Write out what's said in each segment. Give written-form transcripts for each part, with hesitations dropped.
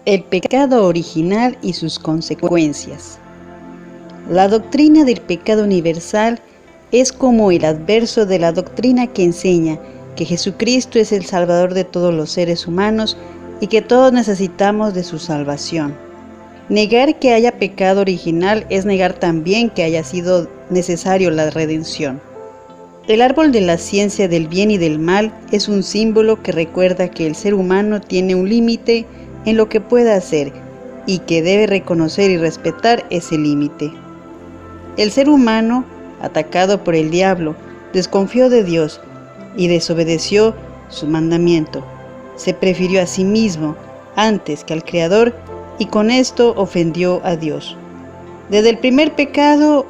El pecado original y sus consecuencias. La doctrina del pecado universal es como el adverso de la doctrina que enseña que Jesucristo es el Salvador de todos los seres humanos y que todos necesitamos de su salvación. Negar que haya pecado original es negar también que haya sido necesario la redención. El árbol de la ciencia del bien y del mal es un símbolo que recuerda que el ser humano tiene un límite en lo que puede hacer y que debe reconocer y respetar ese límite. El ser humano, atacado por el diablo, desconfió de Dios y desobedeció su mandamiento. Se prefirió a sí mismo antes que al Creador y con esto ofendió a Dios. Desde el primer pecado,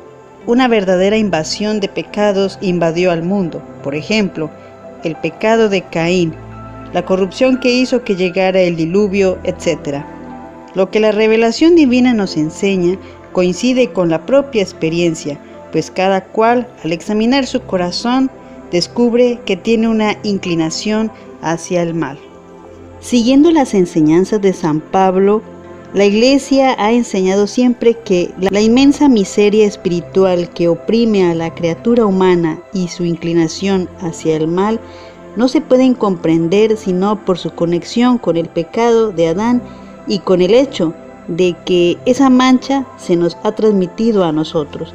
una verdadera invasión de pecados invadió al mundo. Por ejemplo, el pecado de Caín, la corrupción que hizo que llegara el diluvio, etc. Lo que la revelación divina nos enseña coincide con la propia experiencia, pues cada cual, al examinar su corazón, descubre que tiene una inclinación hacia el mal. Siguiendo las enseñanzas de San Pablo, la Iglesia ha enseñado siempre que la inmensa miseria espiritual que oprime a la criatura humana y su inclinación hacia el mal no se pueden comprender sino por su conexión con el pecado de Adán y con el hecho de que esa mancha se nos ha transmitido a nosotros.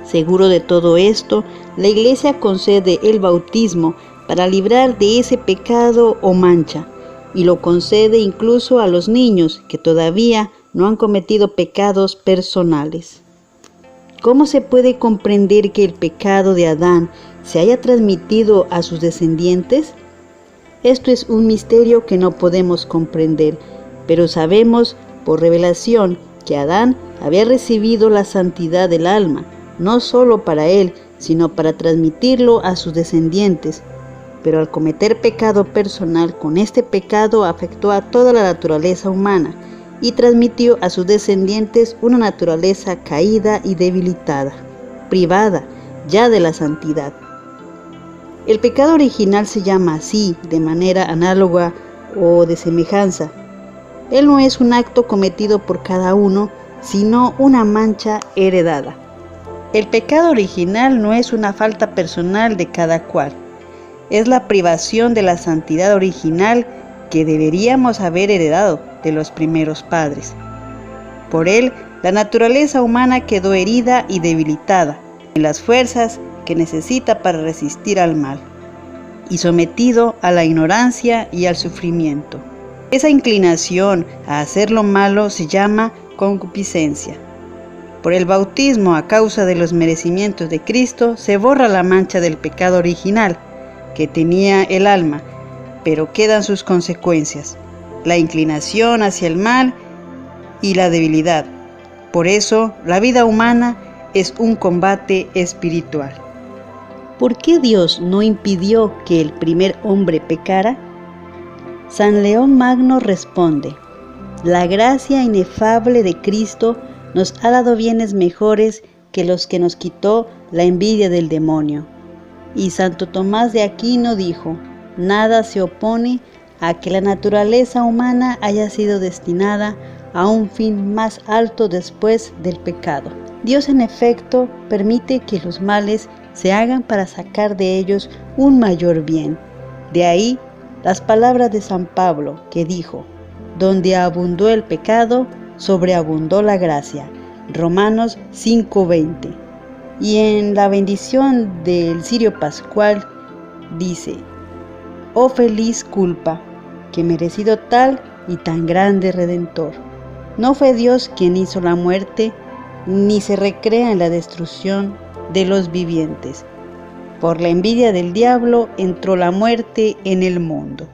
Seguro de todo esto, la Iglesia concede el bautismo para librar de ese pecado o mancha, y lo concede incluso a los niños que todavía no han cometido pecados personales. ¿Cómo se puede comprender que el pecado de Adán se haya transmitido a sus descendientes? Esto es un misterio que no podemos comprender, pero sabemos por revelación que Adán había recibido la santidad del alma, no solo para él, sino para transmitirlo a sus descendientes. Pero al cometer pecado personal, con este pecado afectó a toda la naturaleza humana y transmitió a sus descendientes una naturaleza caída y debilitada, privada ya de la santidad. El pecado original se llama así, de manera análoga o de semejanza. Él no es un acto cometido por cada uno, sino una mancha heredada. El pecado original no es una falta personal de cada cual. Es la privación de la santidad original que deberíamos haber heredado de los primeros padres. Por él, la naturaleza humana quedó herida y debilitada en las fuerzas que necesita para resistir al mal, y sometido a la ignorancia y al sufrimiento. Esa inclinación a hacer lo malo se llama concupiscencia. Por el bautismo, a causa de los merecimientos de Cristo, se borra la mancha del pecado original que tenía el alma, pero quedan sus consecuencias, la inclinación hacia el mal y la debilidad. Por eso, la vida humana es un combate espiritual. ¿Por qué Dios no impidió que el primer hombre pecara? San León Magno responde: la gracia inefable de Cristo nos ha dado bienes mejores que los que nos quitó la envidia del demonio. Y Santo Tomás de Aquino dijo: nada se opone a que la naturaleza humana haya sido destinada a un fin más alto después del pecado. Dios, en efecto, permite que los males se hagan para sacar de ellos un mayor bien. De ahí las palabras de San Pablo, que dijo: donde abundó el pecado, sobreabundó la gracia. Romanos 5:20. Y en la bendición del Cirio Pascual dice: oh feliz culpa, que merecido tal y tan grande Redentor. No fue Dios quien hizo la muerte, ni se recrea en la destrucción de los vivientes. Por la envidia del diablo entró la muerte en el mundo.